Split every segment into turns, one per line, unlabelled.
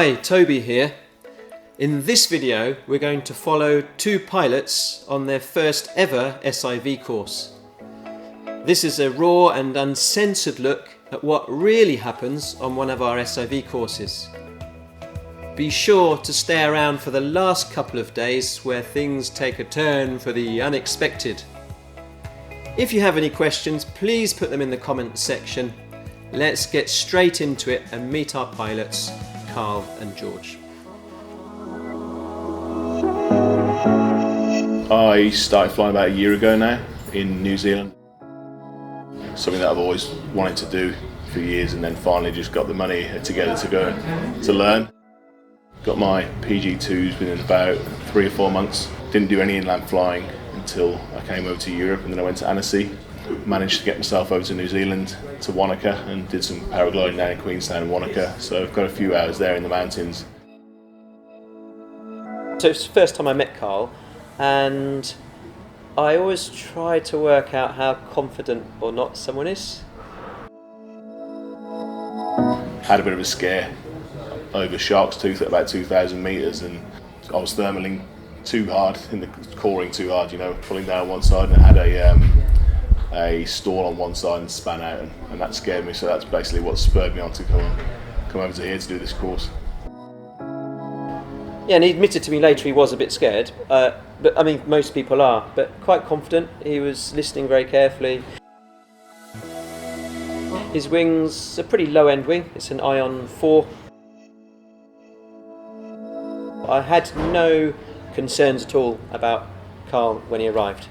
Hi, Toby here. In this video we're going to follow two pilots on their first ever SIV course. This is a raw and uncensored look at what really happens on one of our SIV courses. Be sure to stay around for the last couple of days where things take a turn for the unexpected. If you have any questions, please put them in the comments section. Let's get straight into it and meet our pilots, Karl and George.
I started flying about a year ago now in New Zealand. Something that I've always wanted to do for years, and then finally just got the money together to go to learn. Got my PG2s within about 3 or 4 months. Didn't do any inland flying until I came over to Europe, and then I went to Annecy. Managed to get myself over to New Zealand, to Wanaka, and did some paragliding down in Queenstown and Wanaka, so I've got a few hours there in the mountains.
So it's the first time I met Karl, and I always try to work out how confident or not someone is.
Had a bit of a scare over Shark's Tooth at about 2,000 metres, and I was thermaling too hard, in the coring too hard, you know, pulling down one side, and it had a stall on one side and span out, and that scared me, so that's basically what spurred me on to come over to here to do this course.
Yeah, and he admitted to me later he was a bit scared, but I mean most people are, but quite confident. He was listening very carefully. His wing's a pretty low end wing, it's an Ion 4. I had no concerns at all about Karl when he arrived.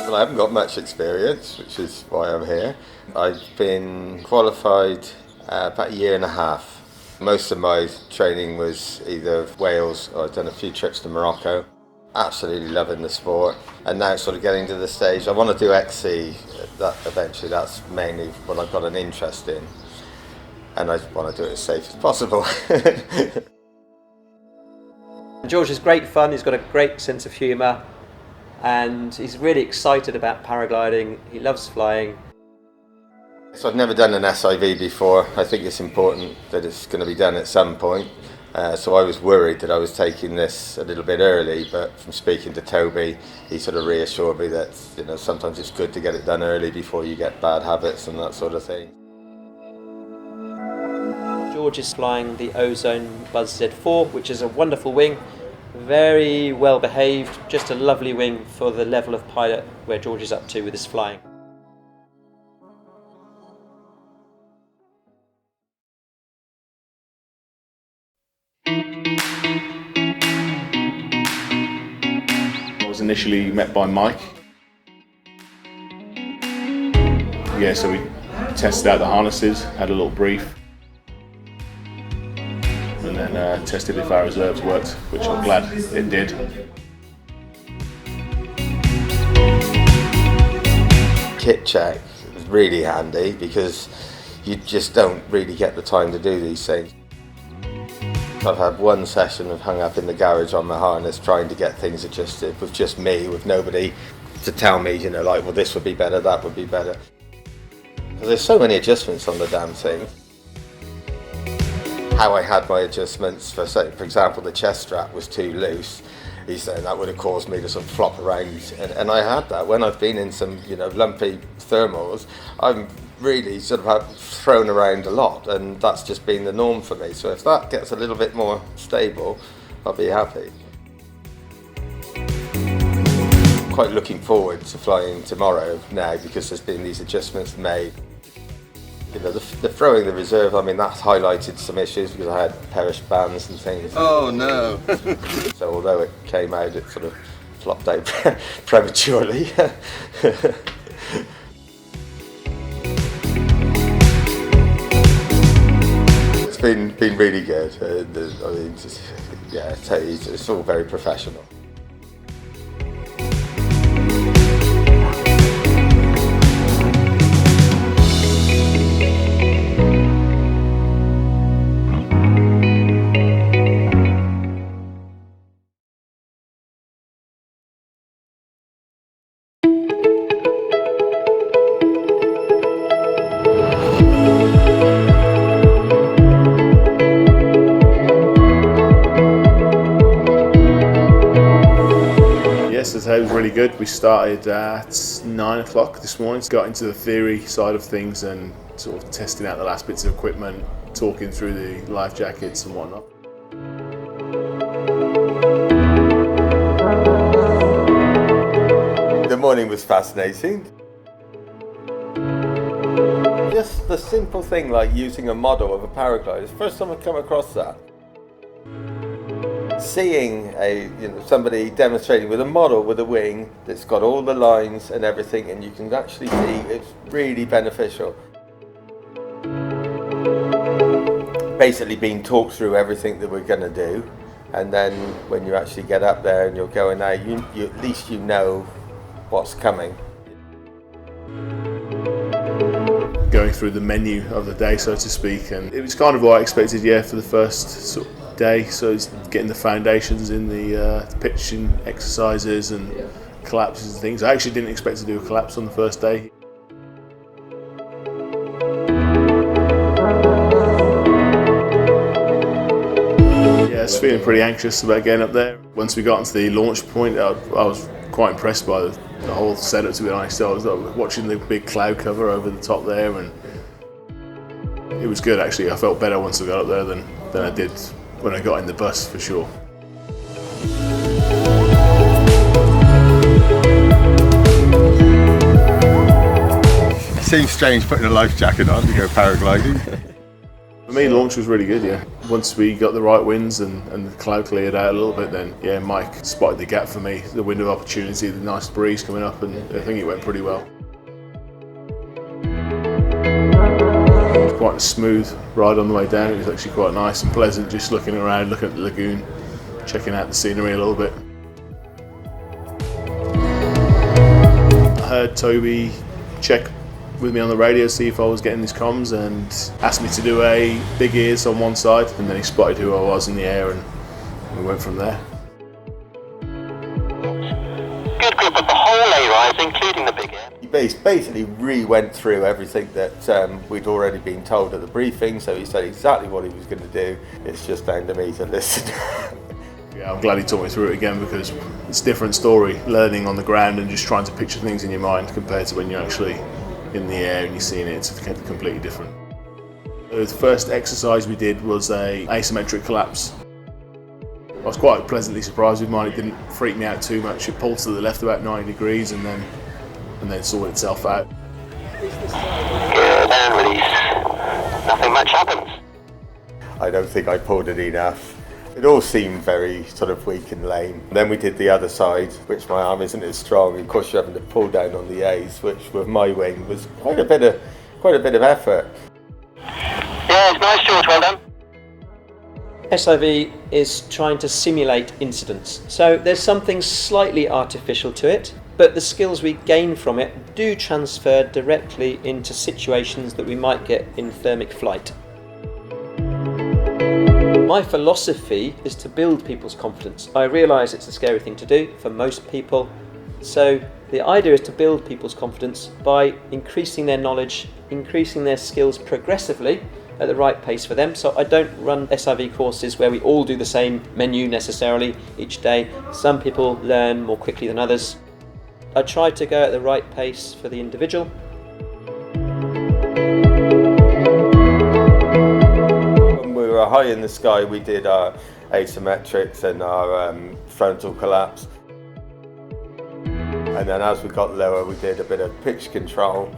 Well, I haven't got much experience, which is why I'm here. I've been qualified about a year and a half. Most of my training was either Wales, or I've done a few trips to Morocco. Absolutely loving the sport, and now sort of getting to the stage I want to do XC. That eventually, that's mainly what I've got an interest in, and I want to do it as safe as possible.
George is great fun, he's got a great sense of humour, and he's really excited about paragliding. He loves flying.
So I've never done an SIV before. I think it's important that it's going to be done at some point. So I was worried that I was taking this a little bit early, but from speaking to Toby, he sort of reassured me that, you know, sometimes it's good to get it done early before you get bad habits and that sort of thing.
George is flying the Ozone Buzz Z4, which is a wonderful wing, very well behaved, just a lovely wing for the level of pilot where George is up to with his flying.
I was initially met by Mike. Yeah, so we tested out the harnesses, had a little brief, and then tested if our reserves worked, which I'm glad it did.
Kit check was really handy because you just don't really get the time to do these things. I've had one session of hung up in the garage on my harness trying to get things adjusted with just me, with nobody to tell me, you know, like, well, this would be better, that would be better. Because there's so many adjustments on the damn thing. How I had my adjustments, for example, the chest strap was too loose. He's saying that would have caused me to sort of flop around, and I had that. When I've been in some, you know, lumpy thermals, I'm really sort of thrown around a lot, and that's just been the norm for me. So if that gets a little bit more stable, I'll be happy. Quite looking forward to flying tomorrow now because there's been these adjustments made. You know, the throwing the reserve, I mean, that's highlighted some issues because I had perished bands and things.
Oh no!
So although it came out, it sort of flopped out prematurely. It's been really good. I mean, yeah, it's all very professional.
was really good. We started at 9 o'clock this morning, got into the theory side of things and sort of testing out the last bits of equipment, talking through the life jackets and whatnot.
The morning was fascinating. Just the simple thing like using a model of a paraglider. It's the first time I've come across that. Seeing somebody demonstrating with a model with a wing that's got all the lines and everything, and you can actually see it's really beneficial. Basically being talked through everything that we're going to do, and then when you actually get up there and you're going out, you at least you know what's coming.
Going through the menu of the day, so to speak, and it was kind of what I expected, yeah, for the first sort of day. So it's getting the foundations in the pitching exercises and collapses and things. I actually didn't expect to do a collapse on the first day. Yeah, I was feeling pretty anxious about getting up there. Once we got into the launch point, I was quite impressed by the whole setup, to be honest. So I was watching the big cloud cover over the top there, and it was good actually. I felt better once I got up there than I did when I got in the bus, for sure.
It seems strange putting a life jacket on to go paragliding.
For me, launch was really good, yeah. Once we got the right winds and the cloud cleared out a little bit, then yeah, Mike spotted the gap for me, the window of opportunity, the nice breeze coming up, and I think it went pretty well. It was quite a smooth ride on the way down. It was actually quite nice and pleasant, just looking around, looking at the lagoon, checking out the scenery a little bit. I heard Toby check with me on the radio, see if I was getting his comms, and asked me to do a big ears on one side, and then he spotted who I was in the air, and we went from there.
Good grip of the whole A-rise, including the big ear.
He basically re-went through everything that we'd already been told at the briefing, so he said exactly what he was going to do. It's just down to me to listen.
Yeah, I'm glad he taught me through it again, because it's a different story, learning on the ground and just trying to picture things in your mind compared to when you're actually in the air and you're seeing it. It's completely different. The first exercise we did was a asymmetric collapse. I was quite pleasantly surprised with mine. It didn't freak me out too much. It pulled to the left about 90 degrees and then sorted itself out.
Good, and release. Nothing much happens.
I don't think I pulled it enough. It all seemed very sort of weak and lame. Then we did the other side, which my arm isn't as strong. Of course, you're having to pull down on the A's, which with my wing was quite a bit of effort.
Yeah, it's nice, George. Well done.
SIV is trying to simulate incidents, so there's something slightly artificial to it, but the skills we gain from it do transfer directly into situations that we might get in thermic flight. My philosophy is to build people's confidence. I realise it's a scary thing to do for most people, so the idea is to build people's confidence by increasing their knowledge, increasing their skills progressively at the right pace for them. So I don't run SIV courses where we all do the same menu necessarily each day. Some people learn more quickly than others. I try to go at the right pace for the individual.
High in the sky, we did our asymmetrics and our frontal collapse, and then as we got lower we did a bit of pitch control.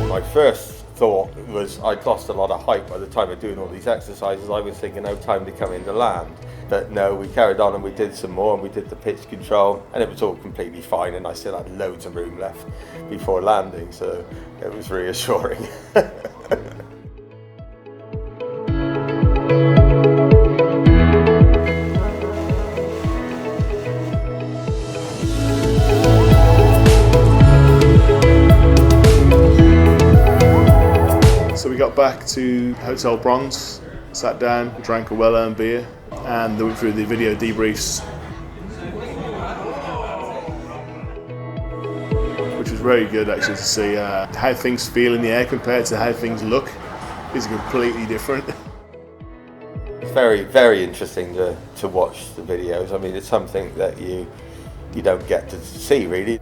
My first thought was I'd lost a lot of height by the time of doing all these exercises. I was thinking, oh, time to come into land. But no, we carried on and we did some more, and we did the pitch control, and it was all completely fine, and I still had loads of room left before landing, so it was reassuring.
So we got back to Hotel Bronze, sat down, drank a well-earned beer, and then went through the video debriefs, which was very good actually to see how things feel in the air compared to how things look is completely different.
It's very, very interesting to watch the videos. I mean, it's something that you you don't get to see really.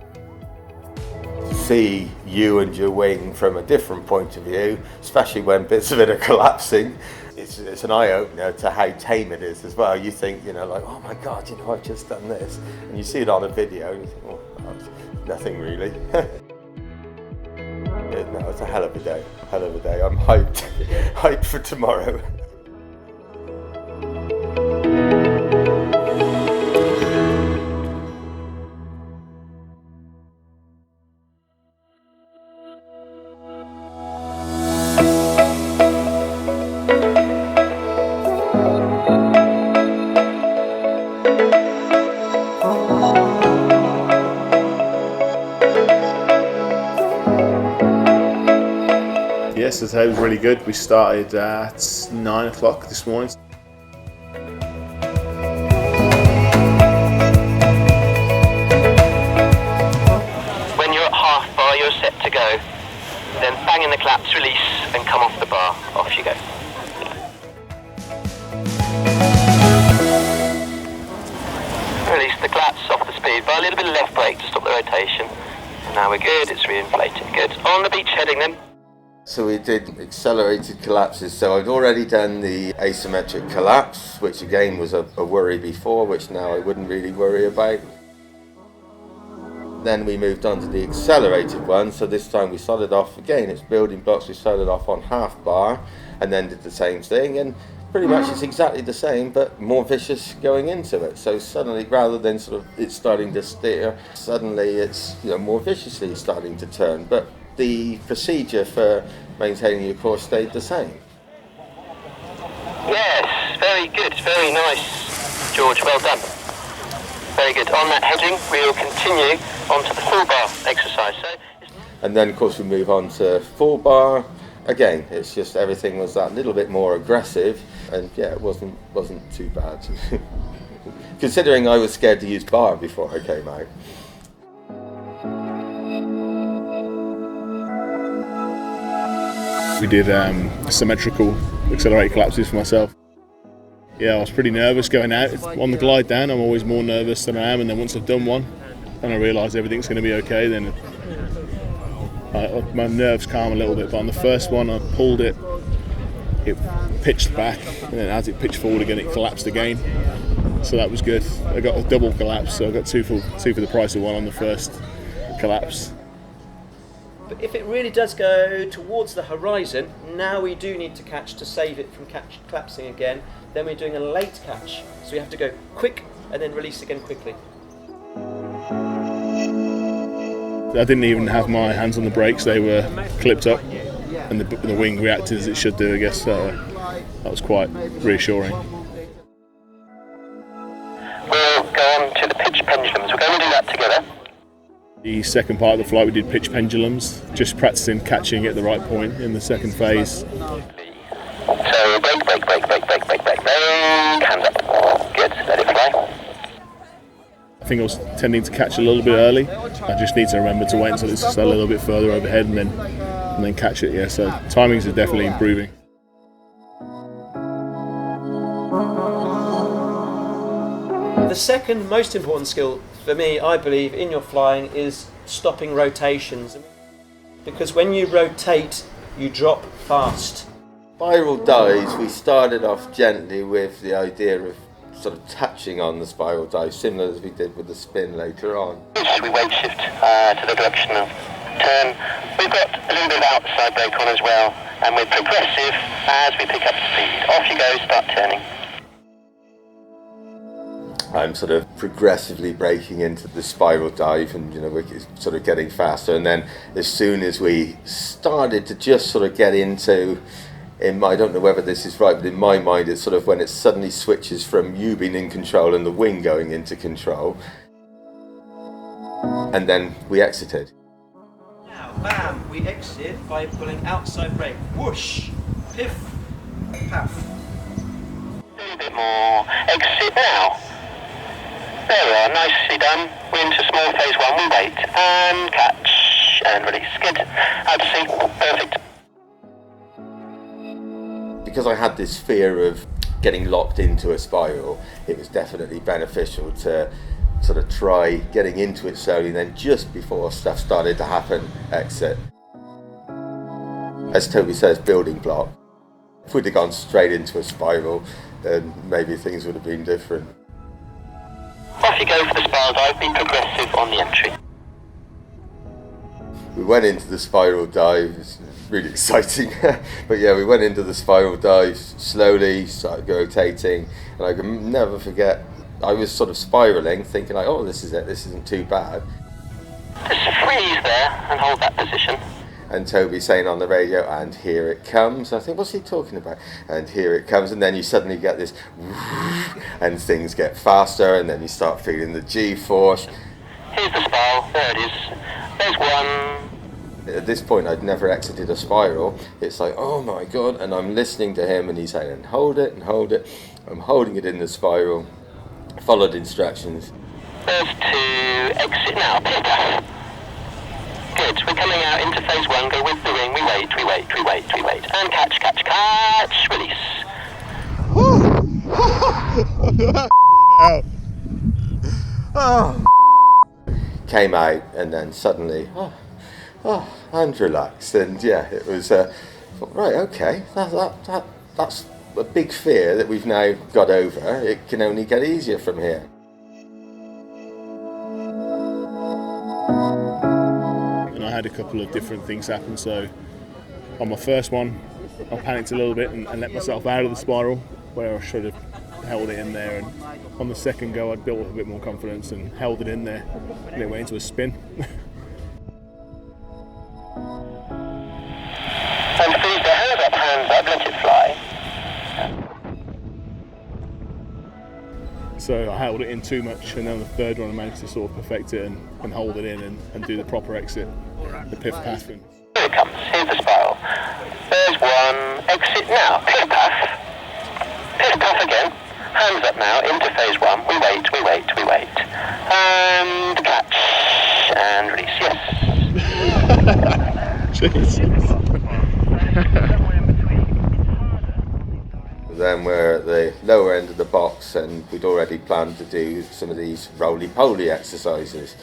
See you and your wing from a different point of view, especially when bits of it are collapsing. It's an eye-opener to how tame it is as well. You think, you know, like, oh my God, you know, I've just done this. And you see it on a video and you think, oh, that's nothing really. No, it's a hell of a day, hell of a day. I'm hyped, hyped for tomorrow.
Yes, the day was really good. We started at 9 o'clock this morning.
When you're at half bar, you're set to go. Then bang in the claps, release, and come off the bar. Off you go. Release the claps off the speed bar. A little bit of left brake to stop the rotation. And now we're good. It's reinflated. Good. On the beach heading then.
So we did accelerated collapses. So I'd already done the asymmetric collapse, which again was a worry before, which now I wouldn't really worry about. Then we moved on to the accelerated one. So this time we started off, again, it's building blocks. We started off on half bar and then did the same thing. And pretty much it's exactly the same, but more vicious going into it. So suddenly, rather than sort of it starting to steer, suddenly it's, you know, more viciously starting to turn. But the procedure for maintaining your course stayed the same.
Yes, very good, very nice, George, well done. Very good. On that heading, we'll continue onto the full bar exercise.
And then, of course, we move on to full bar. Again, it's just everything was that little bit more aggressive, and yeah, it wasn't too bad. Considering I was scared to use bar before I came out.
We did symmetrical accelerated collapses for myself. Yeah, I was pretty nervous going out. On the glide down, I'm always more nervous than I am, and then once I've done one, and I realise everything's going to be okay, then my nerves calm a little bit. But on the first one, I pulled it, it pitched back, and then as it pitched forward again, it collapsed again. So that was good. I got a double collapse, so I got two for the price of one on the first collapse.
But if it really does go towards the horizon, now we do need to catch to save it from collapsing again. Then we're doing a late catch. So we have to go quick and then release again quickly.
I didn't even have my hands on the brakes, they were clipped up and the wing reacted as it should do, I guess. So that was quite reassuring.
We'll go on to the pitch pendulums. We're going to do that together.
The second part of the flight we did pitch pendulums, just practicing catching at the right point in the second phase.
So brake, hands up. Good, let it fly.
I think I was tending to catch a little bit early. I just need to remember to wait until it's a little bit further overhead and then catch it. Yeah, so timings are definitely improving.
The second most important skill for me, I believe, in your flying is stopping rotations. Because when you rotate, you drop fast.
Spiral dives, we started off gently with the idea of sort of touching on the spiral dive, similar as we did with the spin later on.
We weight shift to the direction of turn. We've got a little bit of outside brake on as well, and we're progressive as we pick up speed. Off you go, start turning.
I'm sort of progressively breaking into the spiral dive, and we're sort of getting faster. And then as soon as we started to just sort of get into, I don't know whether this is right, but in my mind it's sort of when it suddenly switches from you being in control and the wing going into control. And then we exited.
Now, bam, we exit by pulling outside brake. Whoosh, piff, paff.
A little bit more. Exit now. There we are, nicely done. We're into small phase one, we wait, and catch, and release. Good. Out to sea, perfect.
Because I had this fear of getting locked into a spiral, it was definitely beneficial to sort of try getting into it slowly, and then just before stuff started to happen, exit. As Toby says, building block. If we'd have gone straight into a spiral, then maybe things would have been different.
Off you go for the spiral dive, be progressive on the entry.
We went into the spiral dive, it's really exciting, but yeah, we went into the spiral dive slowly, started rotating, and I can never forget, I was sort of spiralling, thinking like, oh, this is it, this isn't too bad.
Just freeze there and hold that position.
And Toby saying on the radio, and here it comes. I think, what's he talking about? And here it comes, and then you suddenly get this, and things get faster, and then you start feeling the G-force.
Here's the spiral, there it is. There's one.
At this point, I'd never exited a spiral. It's like, oh my God, and I'm listening to him, and he's saying, and hold it, and hold it. I'm holding it in the spiral, followed instructions.
There's two, exit now, pick. Good, we're coming out into phase one, go with the wing, we wait, and catch, release.
Came out, and then suddenly, and relaxed, and yeah, it was, right, okay, that's a big fear that we've now got over. It can only get easier from here.
I had a couple of different things happen. So on my first one, I panicked a little bit and let myself out of the spiral where I should have held it in there, and on the second go I'd built up a bit more confidence and held it in there, and it went into a spin.
And freeze the hands up, let it fly.
So I held it in too much, and then on the third one I managed to sort of perfect it and hold it in and do the proper exit, the piff path.
Here it comes, here's the spiral. There's one, exit now, piff path again. Hands up now, into phase one, we wait. And catch, and release, yes.
Then we're at the lower end of the box, and we'd already planned to do some of these roly-poly exercises.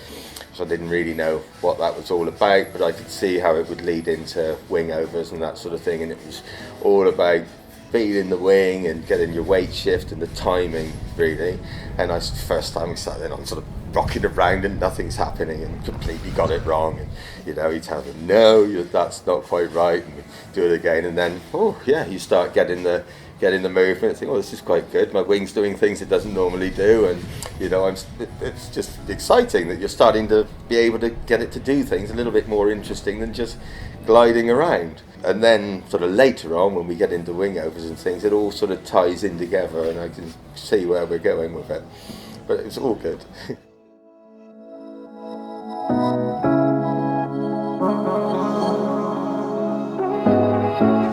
So I didn't really know what that was all about, but I could see how it would lead into wing overs and that sort of thing, and it was all about feeling the wing and getting your weight shift and the timing, really. And first time we sat there, I'm sort of rocking around and nothing's happening, and completely got it wrong. And you tell them, no, that's not quite right, and we do it again, and then, oh yeah, you start getting the movement, think, oh, this is quite good. My wing's doing things it doesn't normally do, and it's just exciting that you're starting to be able to get it to do things a little bit more interesting than just gliding around. And then sort of later on, when we get into wing overs and things, it all sort of ties in together, and I can see where we're going with it. But it's all good.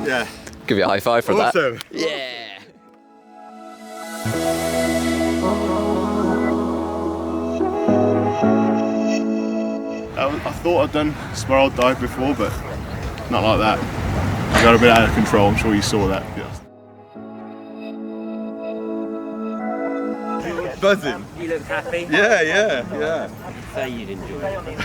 Yeah.
Give you a high five for that.
Awesome.
Yeah.
I thought I'd done spiral dive before, but not like that. I got a bit out of control, I'm sure you saw that. Yes.
Buzzing.
You look happy?
Yeah.
Say you'd enjoy it.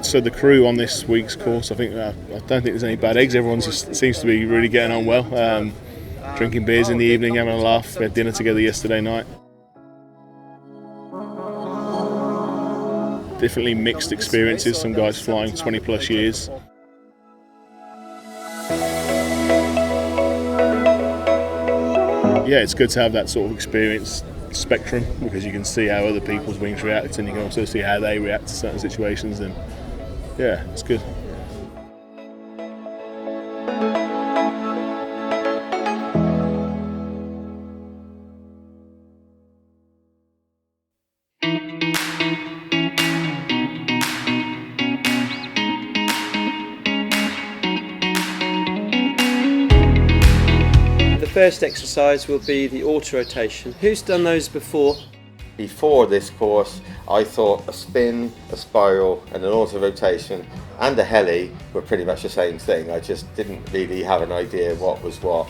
So the crew on this week's course, I don't think there's any bad eggs. Everyone just seems to be really getting on well. Drinking beers in the evening, having a laugh. We had dinner together yesterday night. Definitely mixed experiences. Some guys flying 20 plus years. Yeah, it's good to have that sort of experience spectrum, because you can see how other people's wings react, and you can also see how they react to certain situations. And yeah, it's good.
The first exercise will be the auto rotation. Who's done those before?
Before this course, I thought a spin, a spiral, and an auto-rotation and a heli were pretty much the same thing. I just didn't really have an idea what was what.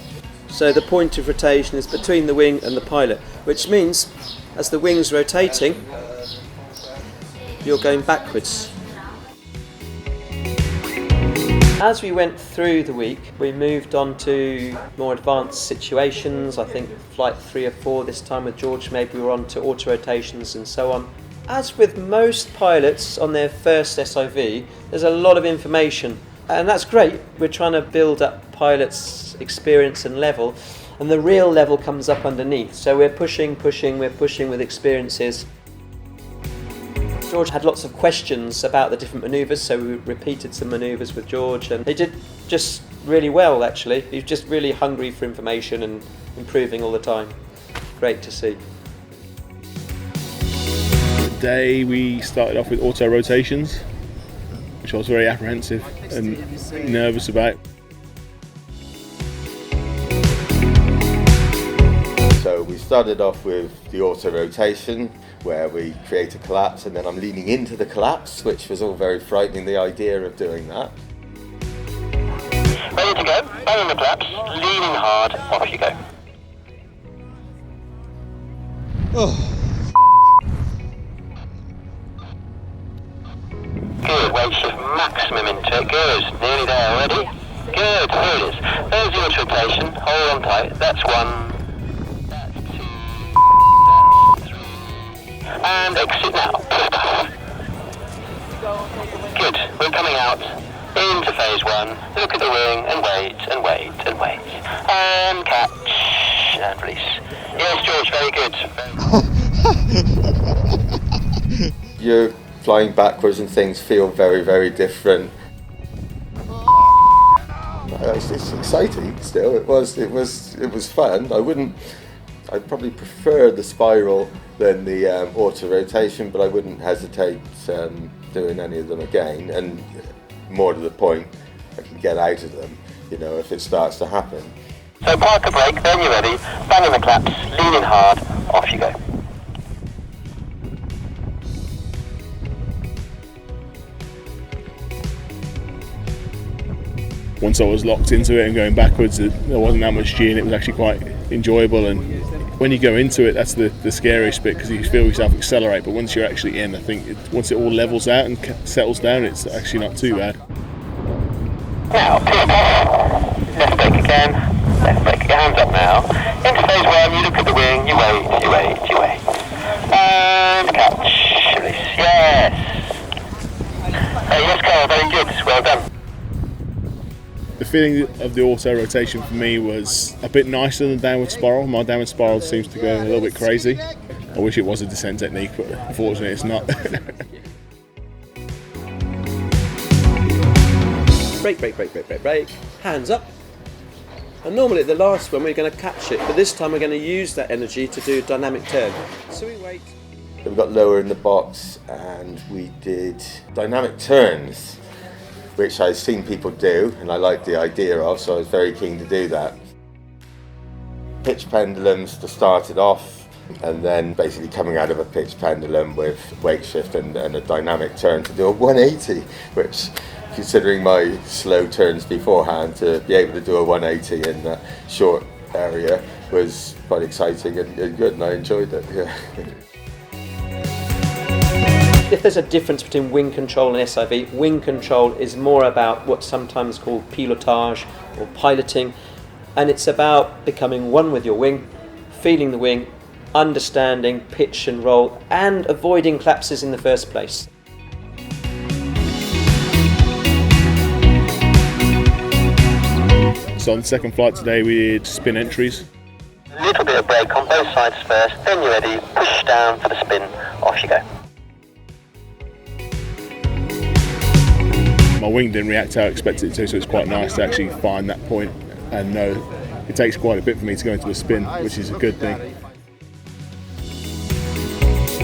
So the point of rotation is between the wing and the pilot, which means as the wing's rotating, you're going backwards. As we went through the week, we moved on to more advanced situations. I think flight 3 or 4 this time with George, maybe we were on to auto-rotations and so on. As with most pilots on their first SIV, there's a lot of information, and that's great. We're trying to build up pilots' experience and level, and the real level comes up underneath. So we're pushing with experiences. George had lots of questions about the different manoeuvres, so we repeated some manoeuvres with George, and he did just really well actually. He was just really hungry for information and improving all the time. Great to see.
Today we started off with auto-rotations, which I was very apprehensive and nervous about.
So we started off with the auto-rotation, where we create a collapse and then I'm leaning into the collapse, which was all very frightening, the idea of doing that.
Ready to go, bang on the collapse, leaning hard, off you go. Good, weight shift maximum into it, good, nearly there already. Good, here it is. There's the auto-rotation, hold on tight, that's 1, that's 2, that's 3, and exit now, lift off. Good, we're coming out into phase 1, look at the wing and wait, and wait, and wait, and catch, and release. Yes, George, very good.
You're flying backwards and things feel very, very different. It's exciting still. It was fun. I'd probably prefer the spiral than the auto-rotation, but I wouldn't hesitate doing any of them again. And more to the point, I can get out of them, you know, if it starts to happen.
So park a brake, then you're ready, bang on the claps, lean in hard, off you go.
Once I was locked into it and going backwards, there wasn't that much G, and it was actually quite enjoyable. And when you go into it, that's the scariest bit, because you feel yourself accelerate. But once you're actually in, I think once it all levels out and settles down, it's actually not too bad.
Now, pivot off, left brake again, hands up now. Into phase 1, you look at the wing, you wait. And catch, release, yes. Hey, yes, Karl, very good, well done.
The feeling of the auto rotation for me was a bit nicer than downward spiral. My downward spiral seems to go a little bit crazy. I wish it was a descent technique, but unfortunately it's not.
Brake, hands up. And normally at the last one we're going to catch it, but this time we're going to use that energy to do a dynamic turn. So we wait.
We got lower in the box and we did dynamic turns, which I've seen people do and I liked the idea of, so I was very keen to do that. Pitch pendulums to start it off, and then basically coming out of a pitch pendulum with weight shift and a dynamic turn to do a 180, which, considering my slow turns beforehand, to be able to do a 180 in that short area was quite exciting and good, and I enjoyed it. Yeah.
If there's a difference between wing control and SIV, wing control is more about what's sometimes called pilotage or piloting, and it's about becoming one with your wing, feeling the wing, understanding pitch and roll, and avoiding collapses in the first place.
So on the second flight today we did spin entries.
A little bit of brake on both sides first, then you're ready, push down for the spin, off you go.
My wing didn't react how I expected it to, so it's quite nice to actually find that point and know it takes quite a bit for me to go into a spin, which is a good thing.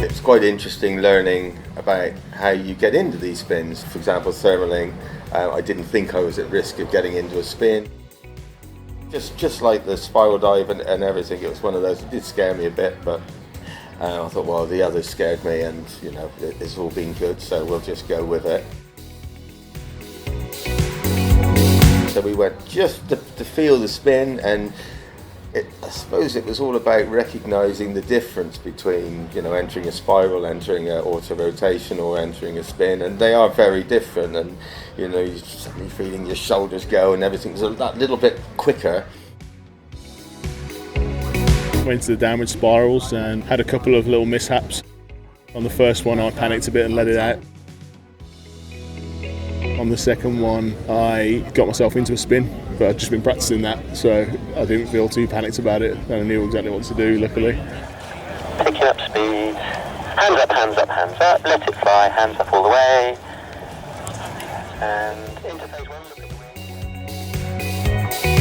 It's quite interesting learning about how you get into these spins. For example, thermaling, I didn't think I was at risk of getting into a spin. Just like the spiral dive and everything, it was one of those, it did scare me a bit, but I thought, well, the others scared me, and you know, it's all been good, so we'll just go with it. So we went just to feel the spin, and I suppose it was all about recognising the difference between, you know, entering a spiral, entering an auto rotation, or entering a spin, and they are very different. And you know, you're suddenly feeling your shoulders go, and everything's that little bit quicker.
Went to the downward spirals and had a couple of little mishaps. On the first one I panicked a bit and let it out. On the second one I got myself into a spin, but I'd just been practicing that, so I didn't feel too panicked about it, and I knew exactly what to do, luckily.
Picking up speed. Hands up, hands up, hands up. Let it fly. Hands up all the way. And into phase one. Look at the wing.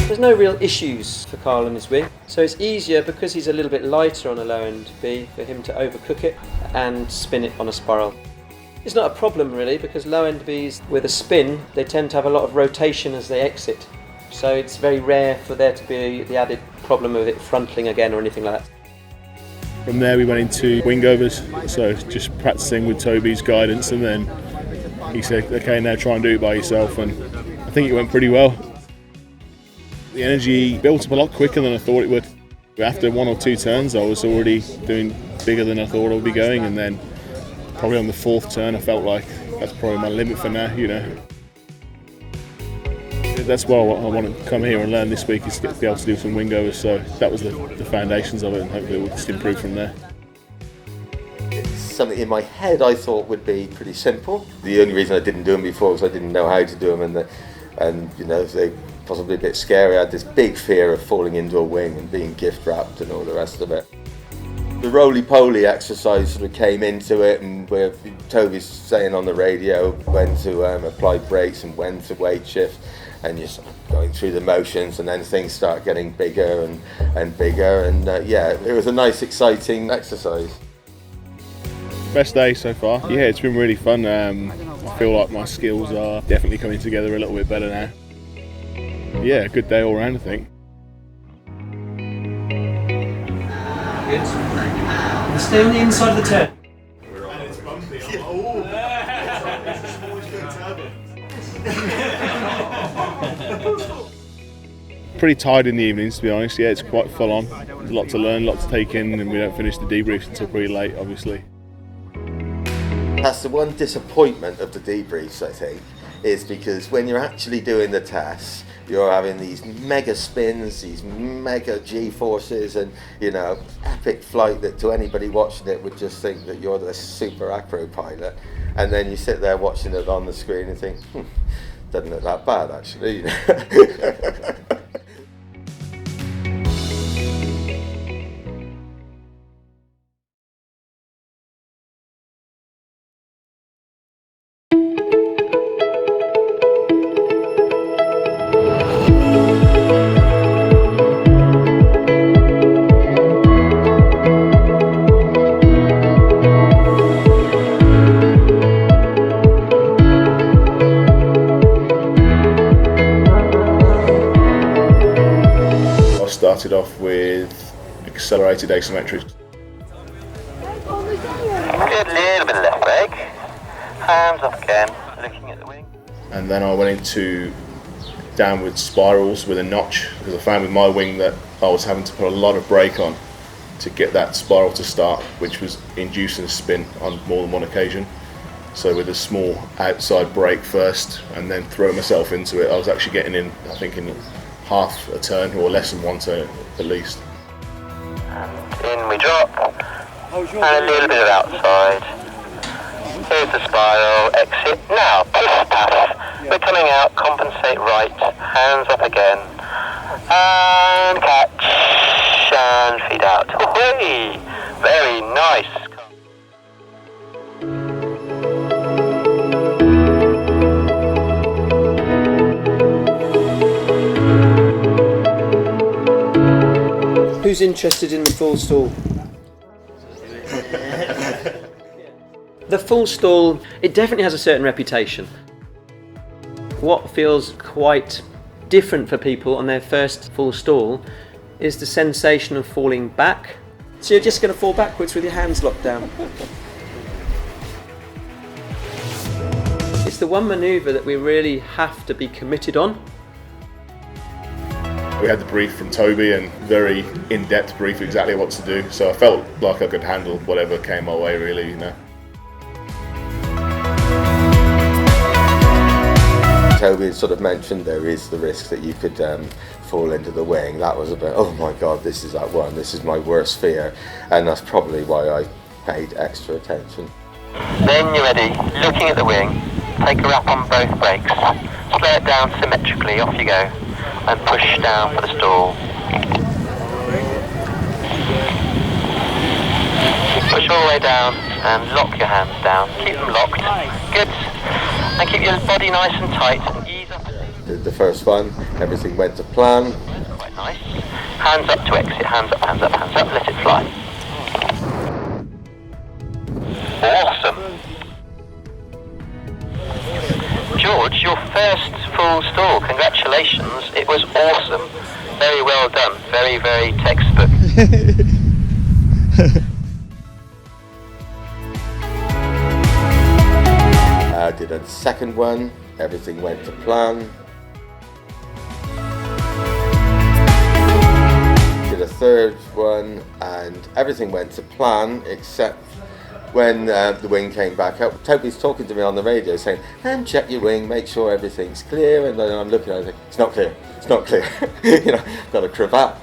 There's no real issues for Karl and his wing, so it's easier because he's a little bit lighter on a low end B for him to overcook it and spin it on a spiral. It's not a problem really, because low end Bs with a spin, they tend to have a lot of rotation as they exit. So it's very rare for there to be the added problem of it frontling again or anything like that.
From there we went into wingovers, so just practicing with Toby's guidance, and then he said, okay, now try and do it by yourself, and I think it went pretty well. The energy built up a lot quicker than I thought it would. After one or two turns I was already doing bigger than I thought I would be going, and then probably on the fourth turn I felt like that's probably my limit for now, you know. That's why I want to come here and learn this week, is to be able to do some wingovers, so that was the foundations of it, and hopefully we'll just improve from there.
It's something in my head I thought would be pretty simple. The only reason I didn't do them before was I didn't know how to do them, and you know, they possibly a bit scary. I had this big fear of falling into a wing and being gift wrapped and all the rest of it. The roly-poly exercise sort of came into it, and where Toby's saying on the radio when to apply brakes and when to weight shift, and you're sort of going through the motions, and then things start getting bigger and bigger, and yeah, it was a nice, exciting exercise.
Best day so far. Yeah, it's been really fun. I feel like my skills are definitely coming together a little bit better now. Yeah, good day all round, I think.
Good. And stay on the inside of the turn.
And it's bumpy. Pretty tired in the evenings, to be honest. Yeah, it's quite full on. There's a lot to learn, a lot to take in, and we don't finish the debriefs until pretty late, obviously.
That's the one disappointment of the debriefs, I think, is because when you're actually doing the tests, you're having these mega spins, these mega G-forces, and, you know, epic flight that to anybody watching it would just think that you're the super acro pilot. And then you sit there watching it on the screen and think, doesn't look that bad, actually.
Started off with accelerated asymmetrics.
Good, little bit of left leg. Hands up again, looking at the wing.
And then I went into downward spirals with a notch, because I found with my wing that I was having to put a lot of brake on to get that spiral to start, which was inducing a spin on more than one occasion. So with a small outside brake first and then throw myself into it, I was actually getting in, I think, in half a turn or less than one turn at least.
And in we drop, and a little bit of outside. Here's the spiral, exit. Now, push pass. We're coming out, compensate right, hands up again. And catch, and feet out. Hooray! Very nice.
Who's interested in the full stall? The full stall, it definitely has a certain reputation. What feels quite different for people on their first full stall is the sensation of falling back. So you're just going to fall backwards with your hands locked down. It's the one manoeuvre that we really have to be committed on.
We had the brief from Toby, and very in-depth brief exactly what to do, so I felt like I could handle whatever came my way, really, you know.
Toby had sort of mentioned there is the risk that you could fall into the wing. That was a bit, oh my god, this is that one, this is my worst fear, and that's probably why I paid extra attention.
Then you're ready, looking at the wing, take a wrap on both brakes, slow it down symmetrically, off you go, and push down for the stall. Push all the way down and lock your hands down. Keep them locked. Good. And keep your body nice and tight and ease up.
The first one, everything went to plan.
Quite nice. Hands up to exit. Hands up, hands up, hands up. Let it fly. Awesome. George, your first full stall. Congratulations. It was awesome. Very well done. Very, very textbook.
I did a second one, everything went to plan. Did a third one and everything went to plan except when the wing came back up. Toby's talking to me on the radio saying, and check your wing, make sure everything's clear, and then I'm looking at it, like, it's not clear, it's not clear. You know, got a cravat.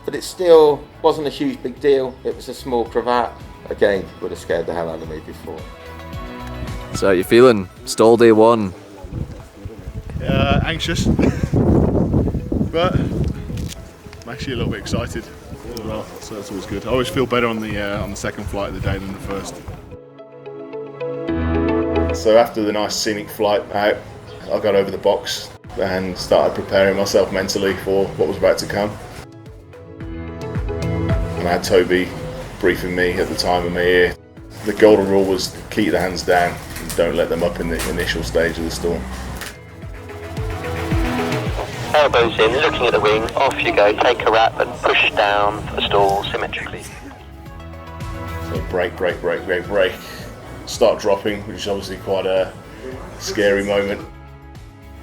But it still wasn't a huge big deal, it was a small cravat. Again, would have scared the hell out of me before.
So you're feeling stall day one?
Anxious, but I'm actually a little bit excited as well, so that's always good. I always feel better on the second flight of the day than the first. So after the nice scenic flight out, I got over the box and started preparing myself mentally for what was about to come. And I had Toby briefing me at the time in my ear. The golden rule was keep the hands down and don't let them up in the initial stage of the stall.
Elbows in, looking at the wing, off you go, take a wrap and push down for the stall symmetrically.
So brake, brake, brake, brake, brake. Start dropping, which is obviously quite a scary moment.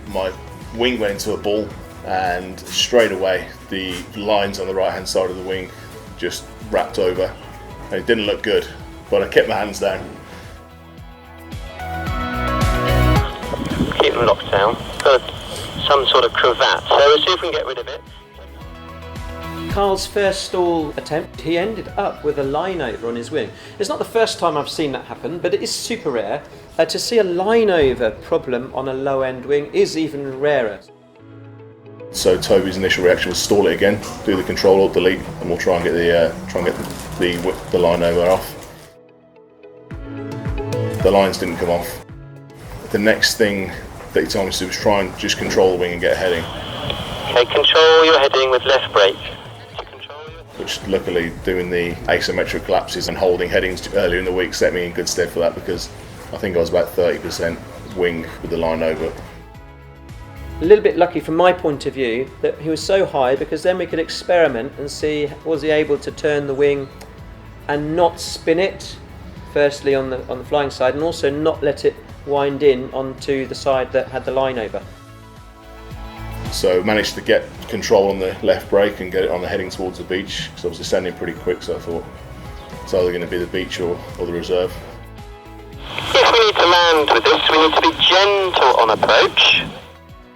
My wing went into a ball and straight away the lines on the right hand side of the wing just wrapped over. And it didn't look good, but I kept my hands down.
Keep them locked down. Got some sort of cravat, so let's see if we can get rid of it.
Karl's first stall attempt, he ended up with a line over on his wing. It's not the first time I've seen that happen, but it is super rare. To see a line over problem on a low end wing is even rarer.
So Toby's initial reaction was stall it again, do the Control Alt Delete, and we'll try and get the line over off. The lines didn't come off. The next thing that he told me to do was try and just control the wing and get a heading.
Okay, control your heading with left brake.
Which luckily doing the asymmetric collapses and holding headings earlier in the week set me in good stead for that, because I think I was about 30% wing with the line over.
A little bit lucky from my point of view that he was so high, because then we could experiment and see was he able to turn the wing and not spin it firstly on the flying side, and also not let it wind in onto the side that had the line over.
So managed to get control on the left brake and get it on the heading towards the beach, because I was descending pretty quick, so I thought it's either going to be the beach or the reserve.
If we need to land with this, we need to be gentle on approach.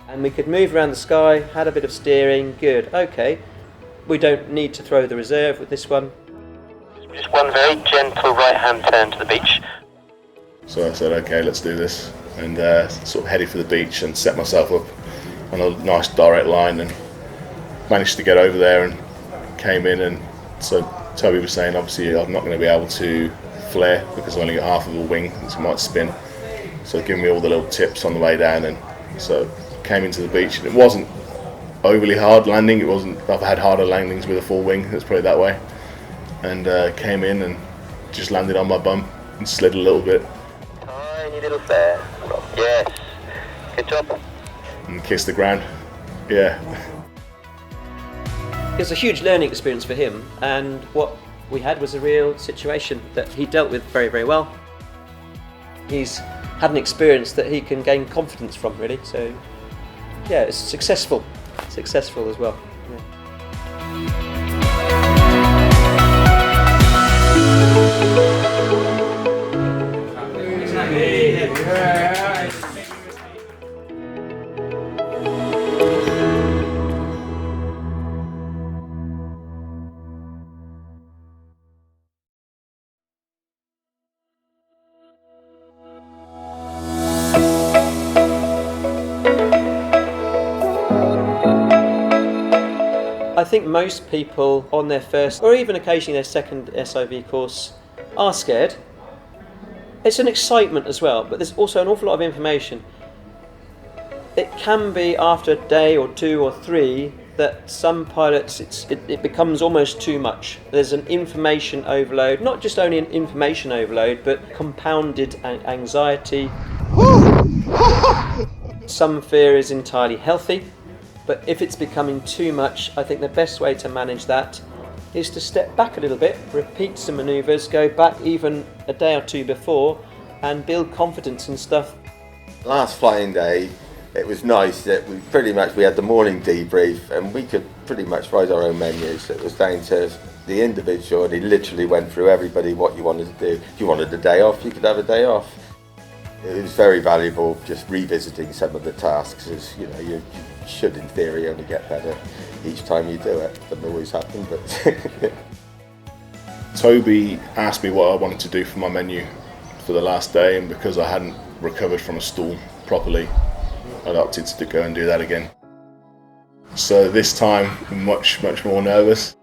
And we could move around the sky, had a bit of steering, good, okay. We don't need to throw the reserve with this one.
Just one very gentle right hand turn to the beach.
So I said, okay, let's do this, and sort of headed for the beach and set myself up on a nice direct line, and managed to get over there and came in. And so Toby was saying, obviously I'm not going to be able to flare because I've only got half of a wing, so it might spin. So giving me all the little tips on the way down, and so came into the beach, and it wasn't overly hard landing. It wasn't. I've had harder landings with a full wing, let's put it that way. And came in and just landed on my bum and slid a little bit.
Tiny little flare. Yes. Good job.
And kissed the ground. Yeah.
It was a huge learning experience for him, and what we had was a real situation that he dealt with very, very well. He's had an experience that he can gain confidence from, really. So, yeah, it's successful as well. Yeah. I think most people on their first, or even occasionally their second SIV course, are scared. It's an excitement as well, but there's also an awful lot of information. It can be after a day or two or three that some pilots, it becomes almost too much. There's an information overload, not just only an information overload, but compounded anxiety. Some fear is entirely healthy. But if it's becoming too much, I think the best way to manage that is to step back a little bit, repeat some manoeuvres, go back even a day or two before, and build confidence and stuff.
Last flying day, it was nice that we had the morning debrief and we could pretty much write our own menus. It was down to the individual, and he literally went through everybody what you wanted to do. If you wanted a day off, you could have a day off. It was very valuable just revisiting some of the tasks, as you know, you should in theory only get better each time you do it. Doesn't always happen, but
Toby asked me what I wanted to do for my menu for the last day, and because I hadn't recovered from a stall properly, I'd opted to go and do that again. So this time, much more nervous.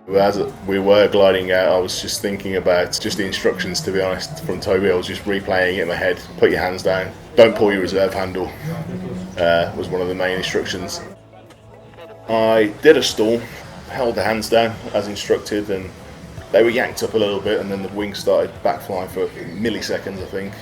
As we were gliding out, I was just thinking about just the instructions, to be honest, from Toby. I was just replaying it in my head. Put your hands down, don't pull your reserve handle, was one of the main instructions. I did a stall, held the hands down as instructed, and they were yanked up a little bit, and then the wing started back flying for milliseconds, I think,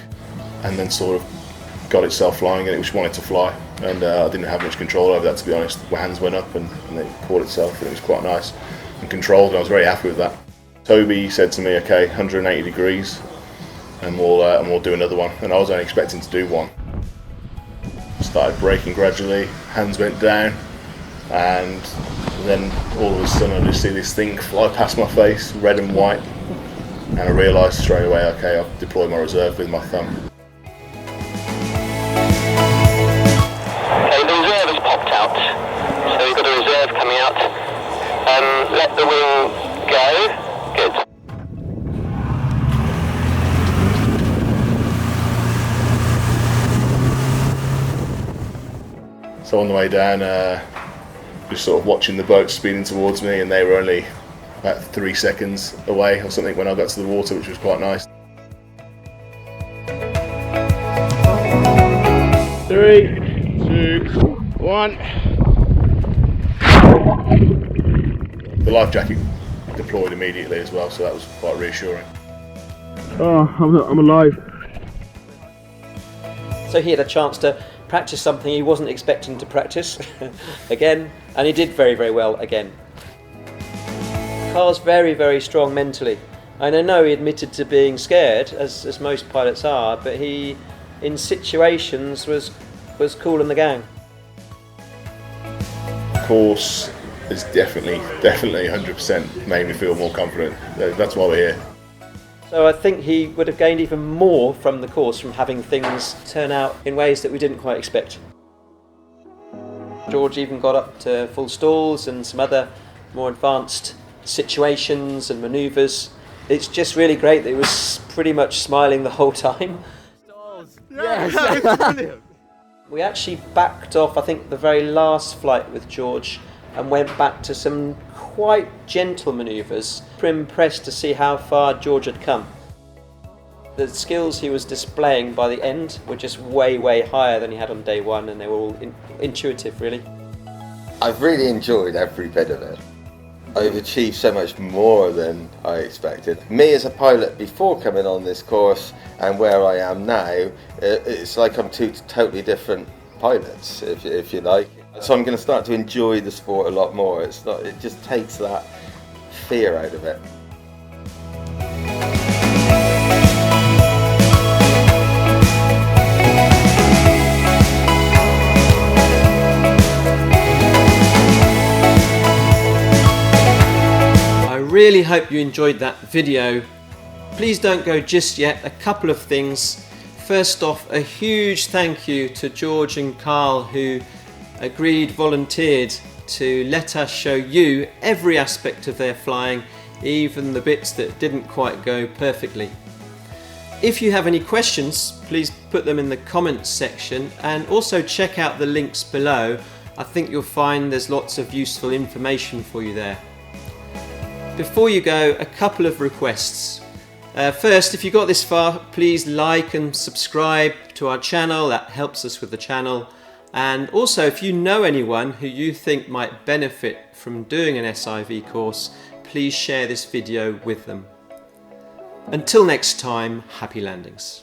and then sort of got itself flying, and it just wanted to fly, and I didn't have much control over that, to be honest. My hands went up and it caught itself, and it was quite nice and controlled, and I was very happy with that. Toby said to me, okay, 180 degrees, and we'll do another one, and I was only expecting to do one. Started braking gradually, hands went down, and then all of a sudden I just see this thing fly past my face, red and white, and I realised straight away, okay, I've deployed my reserve with my thumb.
Okay, the reserve has popped out, so you've got a reserve coming out. Let the wing go. Good.
So on the way down, just sort of watching the boat speeding towards me, and they were only about 3 seconds away or something when I got to the water, which was quite nice. 3, 2, 1. The life jacket deployed immediately as well, so that was quite reassuring.
Oh, I'm alive.
So he had a chance to practice something he wasn't expecting to practice again, and he did very, very well again. Karl's very, very strong mentally, and I know he admitted to being scared, as most pilots are, but he, in situations, was cool in the gang.
Course is definitely 100% made me feel more confident. That's why we're here.
So I think he would have gained even more from the course, from having things turn out in ways that we didn't quite expect. George even got up to full stalls and some other more advanced situations and manoeuvres. It's just really great that he was pretty much smiling the whole time.
Yes.
We actually backed off, I think, the very last flight with George and went back to some quite gentle manoeuvres. Pretty impressed to see how far George had come. The skills he was displaying by the end were just way, way higher than he had on day one, and they were all intuitive, really.
I've really enjoyed every bit of it. I've achieved so much more than I expected. Me as a pilot before coming on this course and where I am now, it's like I'm two totally different pilots, if you like. So I'm going to start to enjoy the sport a lot more. It just takes that fear out of it.
really hope you enjoyed that video. Please don't go just yet. A couple of things. First off, a huge thank you to George and Karl, who volunteered to let us show you every aspect of their flying, even the bits that didn't quite go perfectly. If you have any questions, please put them in the comments section, and also check out the links below. I think you'll find there's lots of useful information for you there. Before you go, a couple of requests. First, if you got this far, please like and subscribe to our channel. That helps us with the channel. And also, if you know anyone who you think might benefit from doing an SIV course, please share this video with them. Until next time, happy landings.